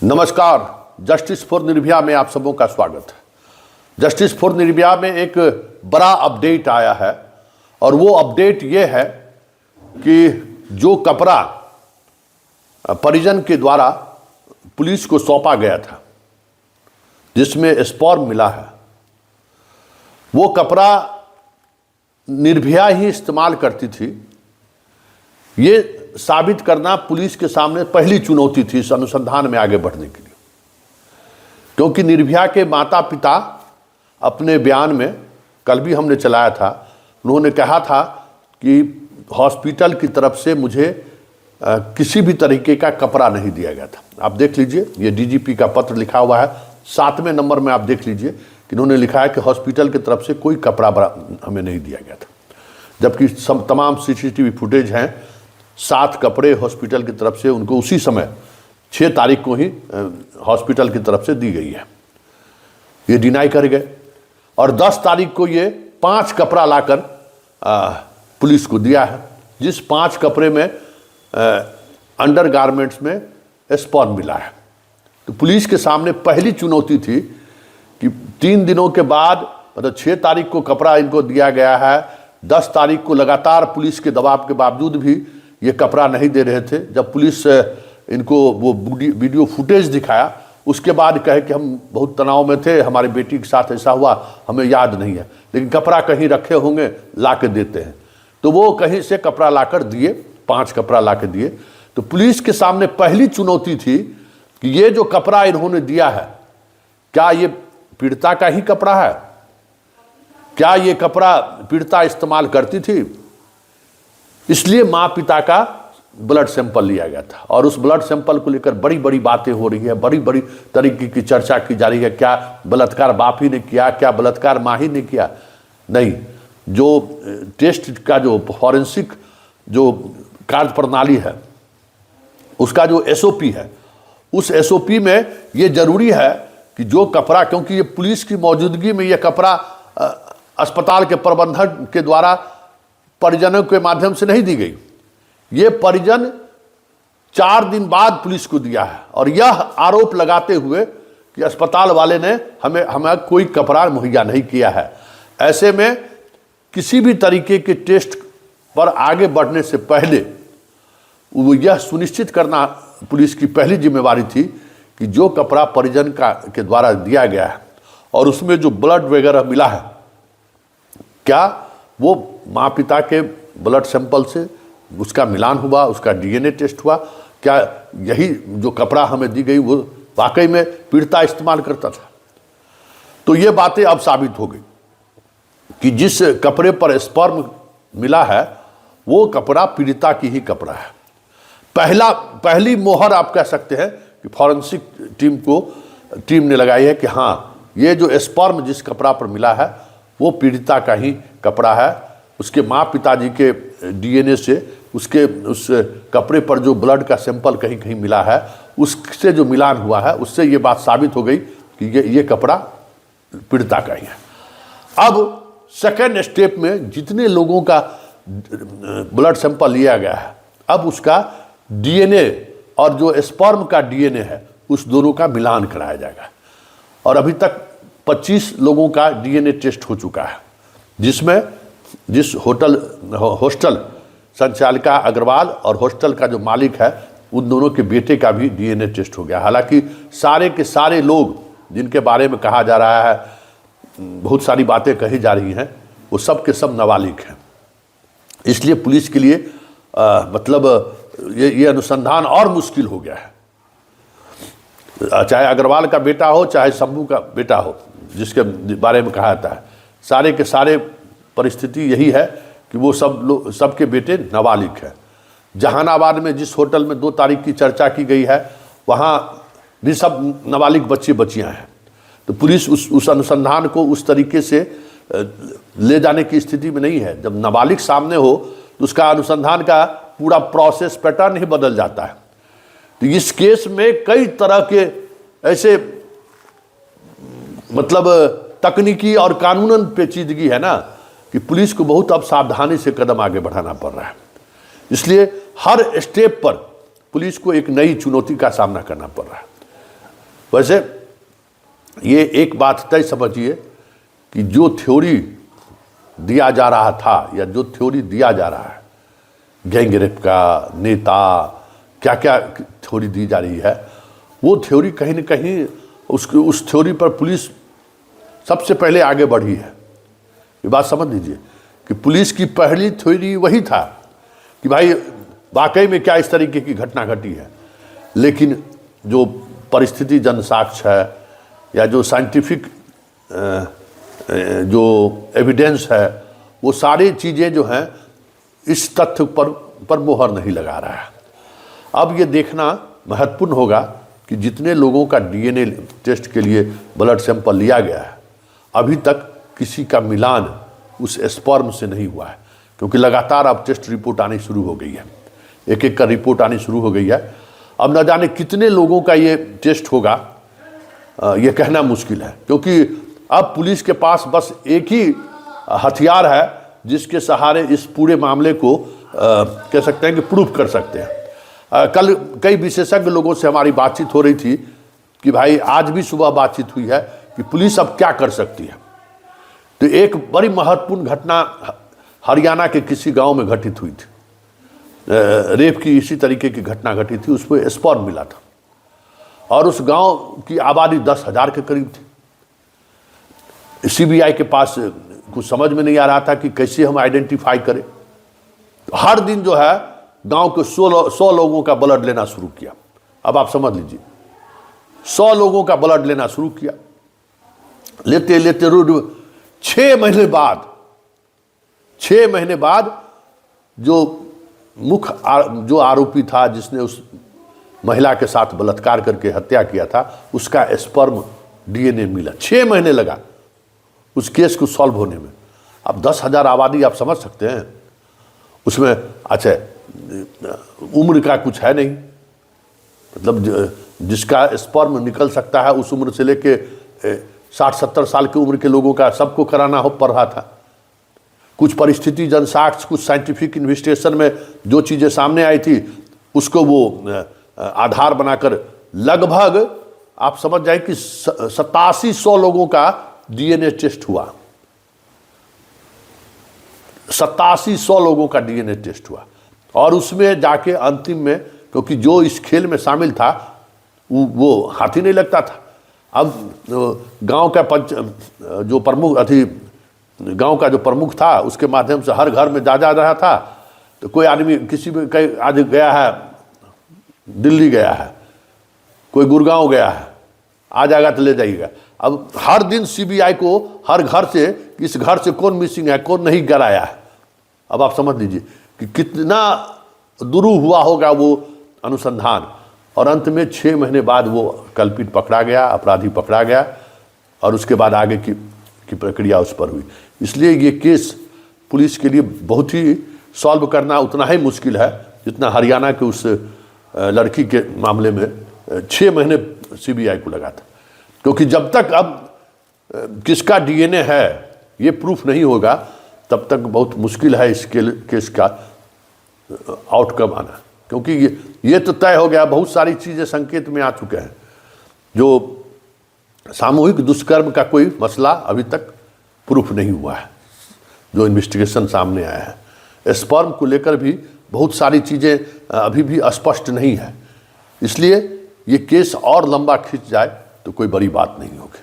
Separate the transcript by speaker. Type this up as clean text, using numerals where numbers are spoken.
Speaker 1: नमस्कार। Justice for Nirbhaya में आप सबों का स्वागत है। जस्टिस फॉर निर्भया में एक बड़ा अपडेट आया है और वो अपडेट ये है कि जो कपड़ा परिजन के द्वारा पुलिस को सौंपा गया था जिसमें स्पर्म मिला है, वो कपड़ा निर्भया ही इस्तेमाल करती थी। ये साबित करना पुलिस के सामने पहली चुनौती थी इस अनुसंधान में आगे बढ़ने के लिए, क्योंकि निर्भया के माता पिता अपने बयान में, कल भी हमने चलाया था, उन्होंने कहा था कि हॉस्पिटल की तरफ से मुझे किसी भी तरीके का कपड़ा नहीं दिया गया था। आप देख लीजिए, ये डीजीपी का पत्र लिखा हुआ है, 7वें नंबर में आप देख लीजिए कि उन्होंने लिखा है कि हॉस्पिटल की तरफ से कोई कपड़ा हमें नहीं दिया गया था, जबकि तमाम सीसीटीवी फुटेज हैं। 7 कपड़े हॉस्पिटल की तरफ से उनको उसी समय 6 तारीख को ही हॉस्पिटल की तरफ से दी गई है। ये डिनाई कर गए और 10 तारीख को ये 5 कपड़ा लाकर पुलिस को दिया है, जिस 5 कपड़े में अंडर गारमेंट्स में स्पर्म मिला है। तो पुलिस के सामने पहली चुनौती थी कि 3 दिनों के बाद, मतलब 6 तारीख को कपड़ा इनको दिया गया है, 10 तारीख को लगातार पुलिस के दबाव के बावजूद भी ये कपड़ा नहीं दे रहे थे। जब पुलिस इनको वो वीडियो फुटेज दिखाया, उसके बाद कहे कि हम बहुत तनाव में थे, हमारी बेटी के साथ ऐसा हुआ, हमें याद नहीं है, लेकिन कपड़ा कहीं रखे होंगे, ला के देते हैं। तो वो कहीं से कपड़ा लाकर दिए, 5 कपड़ा ला के दिए। तो पुलिस के सामने पहली चुनौती थी कि ये जो कपड़ा इन्होंने दिया है, क्या ये पीड़िता का ही कपड़ा है? क्या ये कपड़ा पीड़िता इस्तेमाल करती थी? इसलिए माँ पिता का ब्लड सैंपल लिया गया था और उस ब्लड सैंपल को लेकर बड़ी बड़ी बातें हो रही है, बड़ी बड़ी तरीके की चर्चा की जा रही है। क्या बलात्कार बाप ही ने किया? क्या बलात्कार माँ ही ने किया? नहीं, जो टेस्ट का जो फॉरेंसिक जो कार्य प्रणाली है, उसका जो एसओपी है, उस एसओपी में ये जरूरी है कि जो कपड़ा, क्योंकि ये पुलिस की मौजूदगी में ये कपड़ा अस्पताल के प्रबंधक के द्वारा परिजनों के माध्यम से नहीं दी गई, ये परिजन 4 दिन बाद पुलिस को दिया है और यह आरोप लगाते हुए कि अस्पताल वाले ने हमें कोई कपड़ा मुहैया नहीं किया है। ऐसे में किसी भी तरीके के टेस्ट पर आगे बढ़ने से पहले वो यह सुनिश्चित करना पुलिस की पहली जिम्मेवारी थी कि जो कपड़ा परिजन के द्वारा दिया गया है और उसमें जो ब्लड वगैरह मिला है, क्या वो माँ पिता के ब्लड सैंपल से उसका मिलान हुआ, उसका डीएनए टेस्ट हुआ? क्या यही जो कपड़ा हमें दी गई वो वाकई में पीड़िता इस्तेमाल करता था? तो ये बातें अब साबित हो गई कि जिस कपड़े पर स्पर्म मिला है वो कपड़ा पीड़िता की ही कपड़ा है। पहली मोहर आप कह सकते हैं कि फॉरेंसिक टीम ने लगाई है कि हाँ, ये जो स्पर्म जिस कपड़ा पर मिला है वो पीड़िता का ही कपड़ा है। उसके माँ पिताजी के डीएनए से उस कपड़े पर जो ब्लड का सैंपल कहीं कहीं मिला है, उससे जो मिलान हुआ है, उससे ये बात साबित हो गई कि ये कपड़ा पीड़िता का ही है। अब सेकेंड स्टेप में जितने लोगों का ब्लड सैंपल लिया गया है, अब उसका डीएनए और जो स्पर्म का डीएनए है, उस दोनों का मिलान कराया जाएगा। और अभी तक 25 लोगों का डीएनए टेस्ट हो चुका है, जिसमें जिस हॉस्टल संचालिका अग्रवाल और हॉस्टल का जो मालिक है, उन दोनों के बेटे का भी डीएनए टेस्ट हो गया। हालांकि सारे के सारे लोग जिनके बारे में कहा जा रहा है, बहुत सारी बातें कही जा रही हैं, वो सब के सब नाबालिग हैं। इसलिए पुलिस के लिए मतलब ये अनुसंधान और मुश्किल हो गया है। चाहे अग्रवाल का बेटा हो, चाहे शंभू का बेटा हो, जिसके बारे में कहा जाता है, सारे के सारे परिस्थिति यही है कि वो सबके बेटे नाबालिग हैं। जहानाबाद में जिस होटल में 2 तारीख की चर्चा की गई है, वहाँ भी सब नाबालिग बच्चे बच्चियाँ हैं। तो पुलिस उस अनुसंधान को उस तरीके से ले जाने की स्थिति में नहीं है। जब नाबालिग सामने हो तो उसका अनुसंधान का पूरा प्रोसेस पैटर्न ही बदल जाता है। तो इस केस में कई तरह के ऐसे मतलब तकनीकी और कानूनन पेचीदगी है ना, कि पुलिस को बहुत अब सावधानी से कदम आगे बढ़ाना पड़ रहा है। इसलिए हर स्टेप पर पुलिस को एक नई चुनौती का सामना करना पड़ रहा है। वैसे ये एक बात तय समझिए कि जो थ्योरी दिया जा रहा था या जो थ्योरी दिया जा रहा है, गैंगरेप का, नेता, क्या क्या थ्योरी दी जा रही है, वो थ्योरी कहीं न कहीं उस थ्योरी पर पुलिस सबसे पहले आगे बढ़ी है। ये बात समझ लीजिए कि पुलिस की पहली थ्योरी वही था कि भाई वाकई में क्या इस तरीके की घटना घटी है, लेकिन जो परिस्थिति जनसाक्ष्य है या जो साइंटिफिक जो एविडेंस है, वो सारी चीज़ें जो हैं इस तथ्य पर मोहर नहीं लगा रहा है। अब ये देखना महत्वपूर्ण होगा कि जितने लोगों का डीएनए टेस्ट के लिए ब्लड सैंपल लिया गया है, अभी तक किसी का मिलान उस स्पर्म से नहीं हुआ है, क्योंकि लगातार अब टेस्ट रिपोर्ट आनी शुरू हो गई है, एक एक का रिपोर्ट आनी शुरू हो गई है। अब न जाने कितने लोगों का ये टेस्ट होगा, ये कहना मुश्किल है, क्योंकि अब पुलिस के पास बस एक ही हथियार है जिसके सहारे इस पूरे मामले को कह सकते हैं कि प्रूफ कर सकते हैं। कल कई विशेषज्ञ लोगों से हमारी बातचीत हो रही थी कि भाई आज भी सुबह बातचीत हुई है कि पुलिस अब क्या कर सकती है। तो एक बड़ी महत्वपूर्ण घटना हरियाणा के किसी गांव में घटित हुई थी, रेप की इसी तरीके की घटना घटी थी, उसमें स्पर्म मिला था और उस गांव की आबादी 10,000 के करीब थी। सीबीआई के पास कुछ समझ में नहीं आ रहा था कि कैसे हम आइडेंटिफाई करें। तो हर दिन जो है गांव के 100 लोगों का ब्लड लेना शुरू किया। अब आप समझ लीजिए, 100 लोगों का ब्लड लेना शुरू किया, लेते लेते रोज 6 महीने बाद जो आरोपी था जिसने उस महिला के साथ बलात्कार करके हत्या किया था, उसका स्पर्म डीएनए मिला। 6 महीने लगा उस केस को सॉल्व होने में। अब 10,000 आबादी, आप समझ सकते हैं उसमें। अच्छा, उम्र का कुछ है नहीं, मतलब जिसका स्पर्म निकल सकता है उस उम्र से लेके 60-70 साल की उम्र के लोगों का सबको कराना पड़ रहा था। कुछ परिस्थिति जनसाक्ष्य, कुछ साइंटिफिक इन्वेस्टिगेशन में जो चीज़ें सामने आई थी उसको वो आधार बनाकर लगभग आप समझ जाए कि 8700 लोगों का डीएनए टेस्ट हुआ। 8700 लोगों का डीएनए टेस्ट हुआ और उसमें जाके अंतिम में, क्योंकि जो इस खेल में शामिल था वो हाथ ही नहीं लगता था। अब गांव का जो प्रमुख गांव का जो प्रमुख था उसके माध्यम से हर घर में जा रहा था। तो कोई आदमी किसी भी कहीं आज गया है, दिल्ली गया है, कोई गुड़गांव गया है, आ जाएगा तो ले जाइएगा। अब हर दिन सीबीआई को हर घर से, इस घर से कौन मिसिंग है, कौन नहीं गिराया है। अब आप समझ लीजिए कि कितना दुरूह हुआ होगा वो अनुसंधान। और अंत में 6 महीने बाद वो कल्पित पकड़ा गया, अपराधी पकड़ा गया और उसके बाद आगे की प्रक्रिया उस पर हुई। इसलिए ये केस पुलिस के लिए बहुत ही सॉल्व करना उतना ही मुश्किल है जितना हरियाणा के उस लड़की के मामले में 6 महीने सीबीआई को लगा था। क्योंकि जब तक अब किसका डीएनए है ये प्रूफ नहीं होगा, तब तक बहुत मुश्किल है इस केस का आउटकम आना। क्योंकि ये तो तय हो गया, बहुत सारी चीज़ें संकेत में आ चुके हैं। जो सामूहिक दुष्कर्म का कोई मसला अभी तक प्रूफ नहीं हुआ है, जो इन्वेस्टिगेशन सामने आया है। स्पर्म को लेकर भी बहुत सारी चीज़ें अभी भी स्पष्ट नहीं है। इसलिए ये केस और लंबा खिंच जाए तो कोई बड़ी बात नहीं होगी।